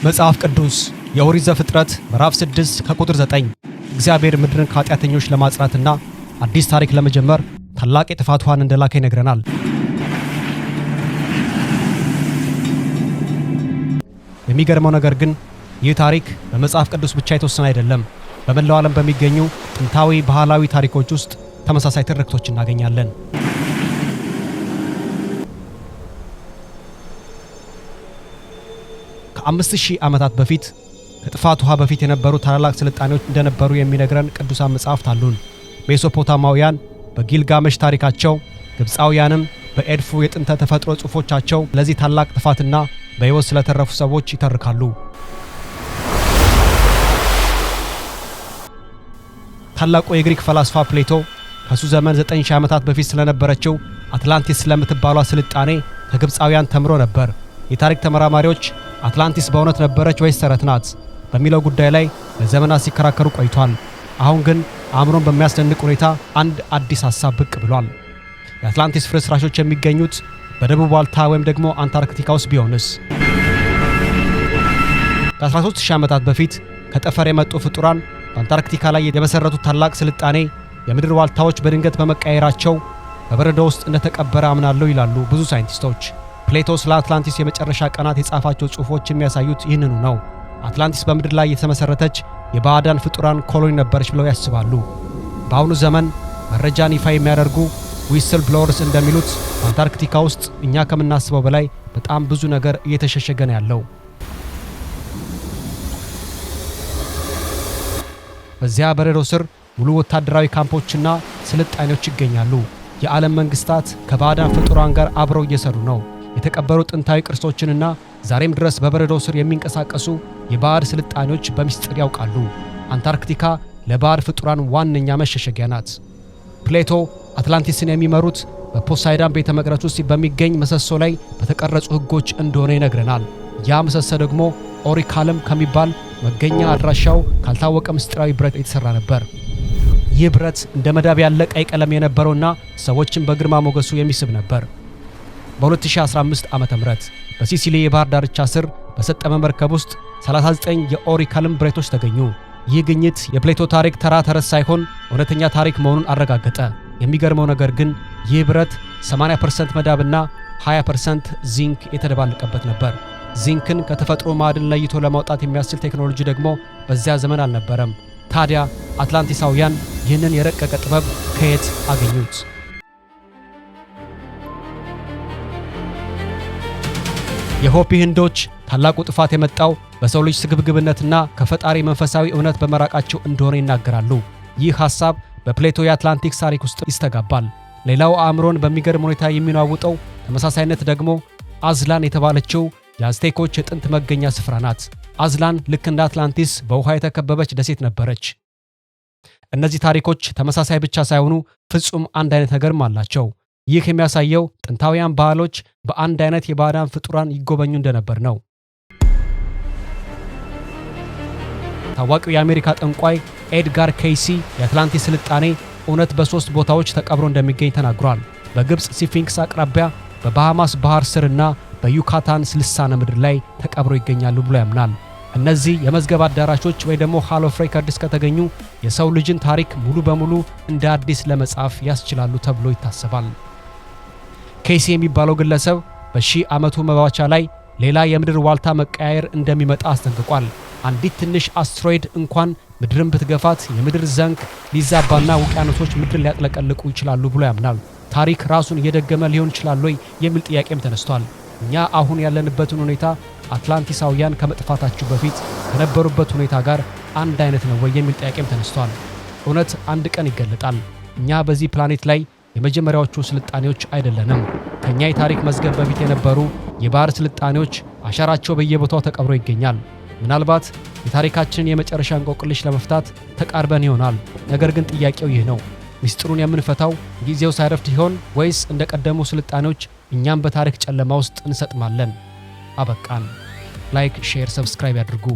መጽሐፍ ቅዱስ የኦሪት ዘፍጥረት ምዕራፍ 6 ከቁጥር 9 እግዚአብሔር ምድርን ከኃጢአተኞች ለማጽናትና አዲስ ታሪክ ለመጀመር ታላቅ የጥፋት ውሃን እንደላከ ይነግረናል። የሚገርመው ነገር ግን ይህ ታሪክ በመጽሐፍ ቅዱስ ብቻ የተወሰነ አይደለም። በመላው ዓለም በሚገኙ ጥንታዊ ባህላዊ ታሪኮች ውስጥ ተመሳሳይ ትርክቶች እናገኛለን። ከ5000 ዓመታት በፊት ከጥፋት ውሃ በፊት የነበሩ ታላላቅ ስልጣኔዎች እንደነበሩ የሚነግረን ቅዱሳን መጻሕፍት አሉን። ሜሶፖታማውያን በጊልጋሜሽ ታሪካቸው፣ ግብፃውያንም በኤድፉ የጥንተ ተፈጥሮ ጽሑፎቻቸው ለዚህ ታላቅ ጥፋትና በሕይወት ስለተረፉ ሰዎች ይተርካሉ። ታላቁ የግሪክ ፈላስፋ ፕሌቶ ከሱ ዘመን 9000 ዓመታት በፊት ስለነበረችው አትላንቲስ ስለምትባሏ ስልጣኔ ከግብፃውያን ተምሮ ነበር። የታሪክ ተመራማሪዎች አትላንቲስ በእውነት ነበረች ወይስ ተረት ናት በሚለው ጉዳይ ላይ ለዘመናት ሲከራከሩ ቆይቷል። አሁን ግን አእምሮን በሚያስደንቅ ሁኔታ አንድ አዲስ ሐሳብ ብቅ ብሏል። የአትላንቲስ ፍርስራሾች የሚገኙት በደቡብ ዋልታ ወይም ደግሞ አንታርክቲካ ውስጥ ቢሆንስ? ከ13000 ዓመታት በፊት ከጠፈር የመጡ ፍጡራን በአንታርክቲካ ላይ የመሰረቱት ታላቅ ስልጣኔ የምድር ዋልታዎች በድንገት በመቀየራቸው በበረዶ ውስጥ እንደተቀበረ አምናለሁ ይላሉ ብዙ ሳይንቲስቶች። ፕሌቶ ስለ አትላንቲስ የመጨረሻ ቀናት የጻፋቸው ጽሑፎች የሚያሳዩት ይህንኑ ነው። አትላንቲስ በምድር ላይ የተመሰረተች የባዕዳን ፍጡራን ኮሎኒ ነበረች ብለው ያስባሉ። በአሁኑ ዘመን መረጃን ይፋ የሚያደርጉ ዊስል ብሎወርስ እንደሚሉት በአንታርክቲካ ውስጥ እኛ ከምናስበው በላይ በጣም ብዙ ነገር እየተሸሸገ ነው ያለው። በዚያ በረዶ ስር ሙሉ ወታደራዊ ካምፖችና ስልጣኔዎች ይገኛሉ። የዓለም መንግስታት ከባዕዳን ፍጡራን ጋር አብረው እየሰሩ ነው። የተቀበሩ ጥንታዊ ቅርሶችንና ዛሬም ድረስ በበረዶ ስር የሚንቀሳቀሱ የባዕድ ስልጣኔዎች በሚስጥር ያውቃሉ። አንታርክቲካ ለባዕድ ፍጡራን ዋነኛ መሸሸጊያ ናት። ፕሌቶ አትላንቲስን የሚመሩት በፖሳይዳን ቤተ መቅደስ ውስጥ በሚገኝ ምሰሶ ላይ በተቀረጹ ሕጎች እንደሆነ ይነግረናል። ያ ምሰሶ ደግሞ ኦሪካልም ከሚባል መገኛ አድራሻው ካልታወቀ ምስጢራዊ ብረት የተሰራ ነበር። ይህ ብረት እንደ መዳብ ያለ ቀይ ቀለም የነበረውና ሰዎችን በግርማ ሞገሱ የሚስብ ነበር። በ2015 ዓ.ም በሲሲሊ የባህር ዳርቻ ስር በሰጠመ መርከብ ውስጥ 39 የኦሪካልም ብረቶች ተገኙ። ይህ ግኝት የፕሌቶ ታሪክ ተራ ተረት ሳይሆን እውነተኛ ታሪክ መሆኑን አረጋገጠ። የሚገርመው ነገር ግን ይህ ብረት 80% መዳብና 20% ዚንክ የተደባለቀበት ነበር። ዚንክን ከተፈጥሮ ማዕድን ለይቶ ለማውጣት የሚያስችል ቴክኖሎጂ ደግሞ በዚያ ዘመን አልነበረም። ታዲያ አትላንቲሳውያን ይህንን የረቀቀ ጥበብ ከየት አገኙት? የሆፒ ህንዶች ታላቁ ጥፋት የመጣው በሰው ልጅ ስግብግብነትና ከፈጣሪ መንፈሳዊ እውነት በመራቃቸው እንደሆነ ይናገራሉ። ይህ ሐሳብ በፕሌቶ የአትላንቲክ ታሪክ ውስጥ ይስተጋባል። ሌላው አእምሮን በሚገርም ሁኔታ የሚናውጠው ተመሳሳይነት ደግሞ አዝላን የተባለችው የአዝቴኮች የጥንት መገኛ ስፍራ ናት። አዝላን ልክ እንደ አትላንቲስ በውሃ የተከበበች ደሴት ነበረች። እነዚህ ታሪኮች ተመሳሳይ ብቻ ሳይሆኑ ፍጹም አንድ አይነት ነገርም አላቸው። ይህ የሚያሳየው ጥንታውያን ባህሎች በአንድ አይነት የባዕዳን ፍጡራን ይጎበኙ እንደነበር ነው። ታዋቂው የአሜሪካ ጠንቋይ ኤድጋር ኬይሲ የአትላንቲስ ስልጣኔ እውነት በ3 ቦታዎች ተቀብሮ እንደሚገኝ ተናግሯል። በግብፅ ሲፊንክስ አቅራቢያ፣ በባሃማስ ባህር ስርና በዩካታን ልሳነ ምድር ላይ ተቀብሮ ይገኛሉ ብሎ ያምናል። እነዚህ የመዝገብ አዳራሾች ወይ ደግሞ ሃል ኦፍ ሬከርድስ ከተገኙ የሰው ልጅን ታሪክ ሙሉ በሙሉ እንደ አዲስ ለመጻፍ ያስችላሉ ተብሎ ይታሰባል። ኬሲ የሚባለው ግለሰብ በ1000 ዓመቱ መባቻ ላይ ሌላ የምድር ዋልታ መቀያየር እንደሚመጣ አስጠንቅቋል። አንዲት ትንሽ አስትሮይድ እንኳን ምድርን ብትገፋት የምድር ዘንግ ሊዛባና ውቅያኖሶች ምድር ሊያጥለቀልቁ ይችላሉ ብሎ ያምናል። ታሪክ ራሱን እየደገመ ሊሆን ይችላል ወይ የሚል ጥያቄም ተነስቷል። እኛ አሁን ያለንበትን ሁኔታ አትላንቲሳውያን ከመጥፋታቸው በፊት ከነበሩበት ሁኔታ ጋር አንድ አይነት ነው ወይ የሚል ጥያቄም ተነስቷል። እውነት አንድ ቀን ይገለጣል። እኛ በዚህ ፕላኔት ላይ የመጀመሪያዎቹ ስልጣኔዎች አይደለንም። ከኛ የታሪክ መዝገብ በፊት የነበሩ የባህር ስልጣኔዎች አሻራቸው በየቦታው ተቀብሮ ይገኛል። ምናልባት የታሪካችንን የመጨረሻ እንቆቅልሽ ለመፍታት ተቃርበን ይሆናል። ነገር ግን ጥያቄው ይህ ነው። ሚስጥሩን የምንፈታው ጊዜው ሳይረፍድ ይሆን ወይስ እንደቀደሙ ስልጣኔዎች እኛም በታሪክ ጨለማ ውስጥ እንሰጥማለን? አበቃን። ላይክ፣ ሼር፣ ሰብስክራይብ ያድርጉ።